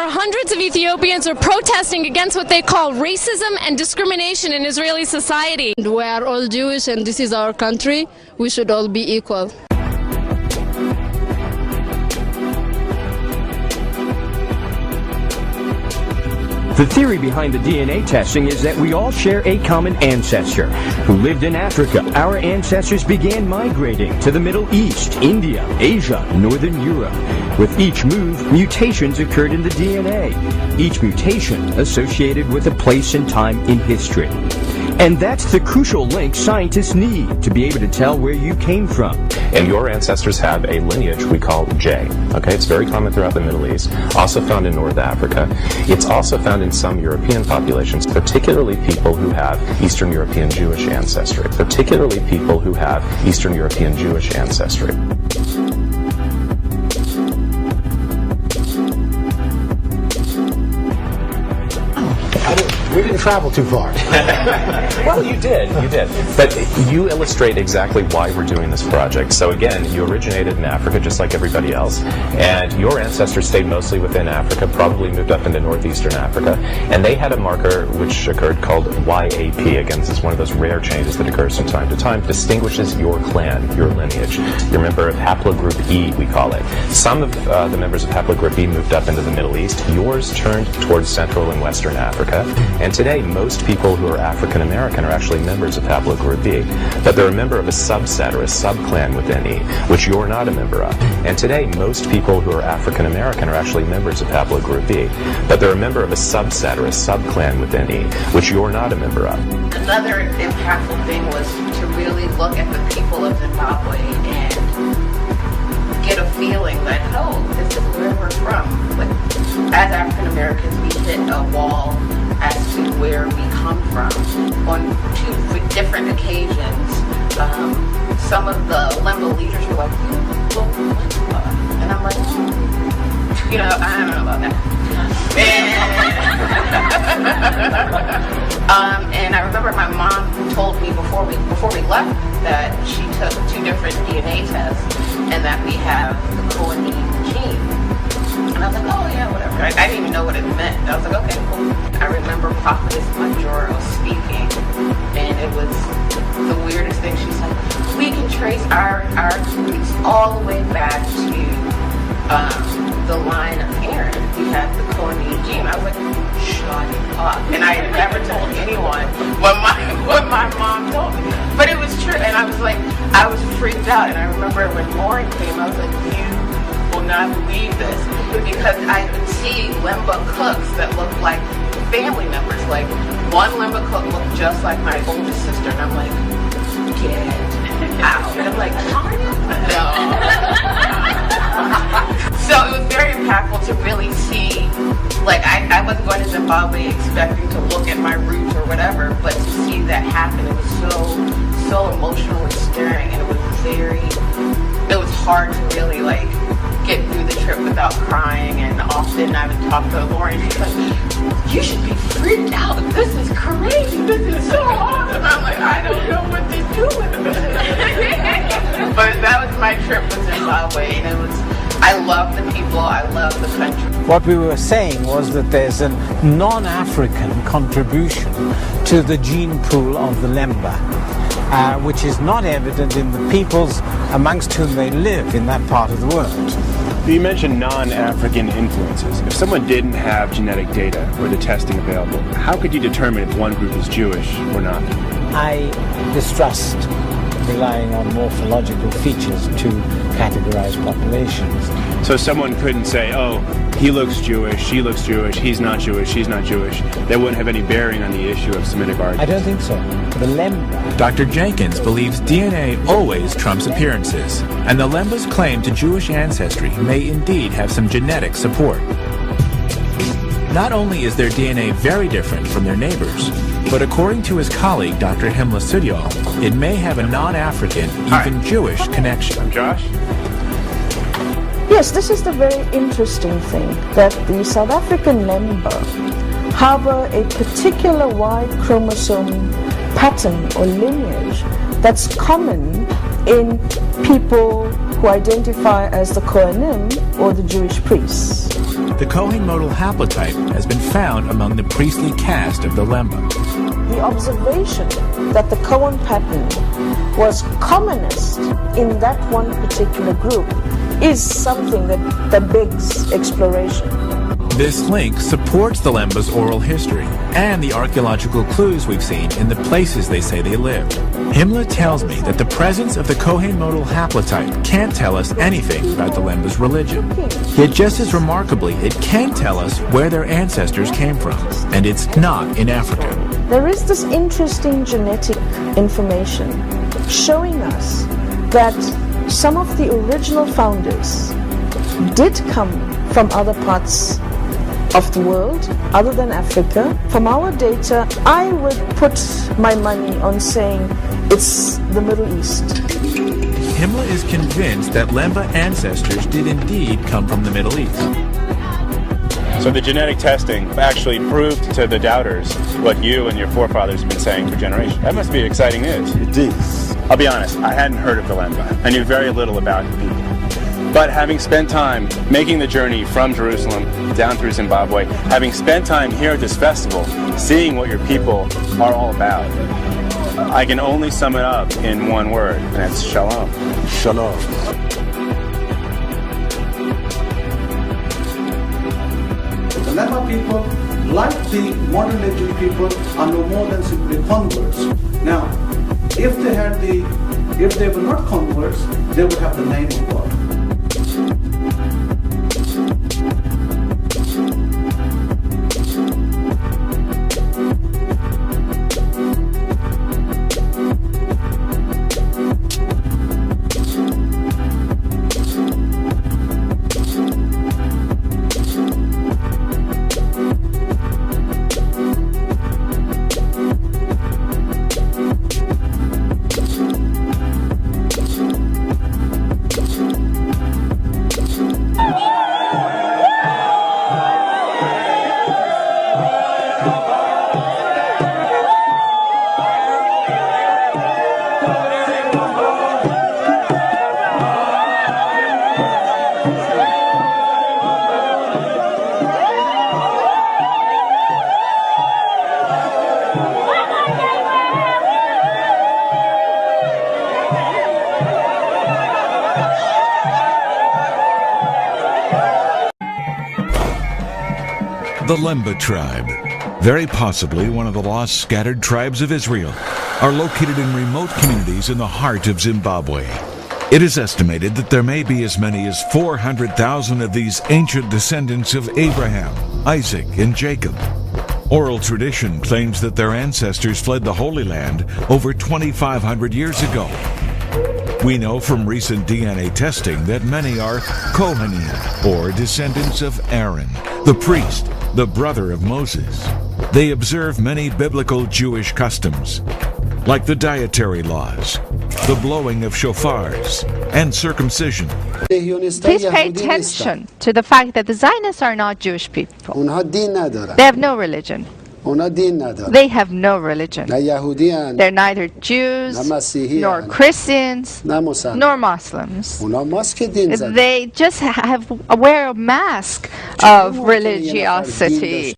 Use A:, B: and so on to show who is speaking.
A: where hundreds of Ethiopians are protesting against what they call racism and discrimination in Israeli society.
B: We are all Jewish and this is our country. We should all be equal.
C: The theory behind the DNA testing is that we all share a common ancestor who lived in Africa. Our ancestors began migrating to the Middle East, India, Asia, Northern Europe. With each move, mutations occurred in the DNA, each mutation associated with a place and time in history. And that's the crucial link scientists need to be able to tell where you came from.
D: And your ancestors have a lineage we call J. Okay, it's very common throughout the Middle East, also found in North Africa. It's also found in some European populations, particularly people who have Eastern European Jewish ancestry. Particularly people who have Eastern European Jewish ancestry.
E: We didn't travel too far.
D: Well, you did. But you illustrate exactly why we're doing this project. So again, you originated in Africa just like everybody else, and your ancestors stayed mostly within Africa, probably moved up into northeastern Africa, and they had a marker which occurred called YAP. Again, this is one of those rare changes that occurs from time to time, distinguishes your clan, your lineage. You're a member of haplogroup E, we call it. Some of the members of haplogroup E moved up into the Middle East. Yours turned towards Central and Western Africa. And today, most people who are African American are actually members of haplogroup E, but they're a member of a subset or a subclan within E, which you're not a member of. And today, most people who are African American are actually members of haplogroup E, but they're a member of a subset or a subclan within E, which you're not a member of.
F: Another impactful thing was to really look at the people of Zimbabwe and get a feeling that, oh, this is where we're from. Like, as African Americans, we hit a wall as to where we come from on two different occasions. Some of the Lemba leaders were like, and I'm like, you know, I don't know about that. And I remember my mom told me before we left that she took 2 different DNA tests and that we have the Cohen gene. And I was like, oh yeah, whatever. I didn't even know what it meant. I was like, okay, cool. I remember Prophetess Majoro speaking, and it was the weirdest thing. She's like, we can trace our roots all the way back to the line of Aaron. We have the Cohen gene. I was like, shut up. And I had never told anyone what my mom told me. But it was true, and I was like, I was freaked out. And I remember when Lauren came, I was like, you will not believe this, because I could see Lemba cooks that looked like family members. Like, one Lemba cook looked just like my oldest sister, and I'm like, get out. And I'm like, no. So it was very impactful to really see, like, I wasn't going to Zimbabwe expecting to look at my roots or whatever, but to see that happen, it was so emotional and stirring, and it was hard to really, like, get through the trip without crying. And often I would talk to Lauren, she's like, you should be freaked out, this is crazy, this is so awesome. I'm like, I don't know what to do with this. But that was my trip to Zimbabwe, and it was, I love the people, I love the country.
G: What we were saying was that there's a non-African contribution to the gene pool of the Lemba, which is not evident in the peoples amongst whom they live in that part of the world.
H: You mentioned non-African influences. If someone didn't have genetic data or the testing available, how could you determine if one group is Jewish or not?
G: I distrust relying on morphological features to categorize populations.
H: So someone couldn't say, oh, he looks Jewish, she looks Jewish, he's not Jewish, she's not Jewish. That wouldn't have any bearing on the issue of Semitic origin.
G: I don't think so. The Lemba.
I: Dr. Jenkins believes DNA always trumps appearances, and the Lemba's claim to Jewish ancestry may indeed have some genetic support. Not only is their DNA very different from their neighbors, but according to his colleague, Dr. Himla Sudyal, it may have a non-African, even Jewish connection.
H: I'm Josh.
J: Yes, this is the very interesting thing, that the South African Lemba harbor a particular Y chromosome pattern or lineage that's common in people who identify as the Kohanim or the Jewish priests.
I: The Kohen modal haplotype has been found among the priestly caste of the Lemba.
J: The observation that the Cohen pattern was commonest in that one particular group is something that begs exploration.
I: This link supports the Lemba's oral history and the archaeological clues we've seen in the places they say they lived. Himmler tells me that the presence of the Kohen modal haplotype can't tell us anything about the Lemba's religion. Yet just as remarkably, it can tell us where their ancestors came from, and it's not in Africa.
J: There is this interesting genetic information showing us that some of the original founders did come from other parts of the world, other than Africa. From our data, I would put my money on saying it's the Middle East.
I: Himmler is convinced that Lemba ancestors did indeed come from the Middle East.
H: So the genetic testing actually proved to the doubters what you and your forefathers have been saying for generations. That must be exciting news.
E: It is.
H: I'll be honest, I hadn't heard of the Lemba. I knew very little about the people. But having spent time making the journey from Jerusalem down through Zimbabwe, having spent time here at this festival, seeing what your people are all about, I can only sum it up in one word, and that's shalom.
E: Shalom.
K: The Lemba people, like the modern day Jewish people, are no more than simply converts. Now, if they were not converts, they would have the name of God.
L: The Lemba tribe, very possibly one of the lost scattered tribes of Israel, are located in remote communities in the heart of Zimbabwe. It is estimated that there may be as many as 400,000 of these ancient descendants of Abraham, Isaac, and Jacob. Oral tradition claims that their ancestors fled the Holy Land over 2,500 years ago. We know from recent DNA testing that many are Kohanim, or descendants of Aaron, the priest, the brother of Moses. They observe many biblical Jewish customs, like the dietary laws, the blowing of shofars, and circumcision.
M: Please pay attention to the fact that the Zionists are not Jewish people. They have no religion. They have no religion. They're neither Jews, nor Christians, nor Muslims. They just wear a mask of religiosity.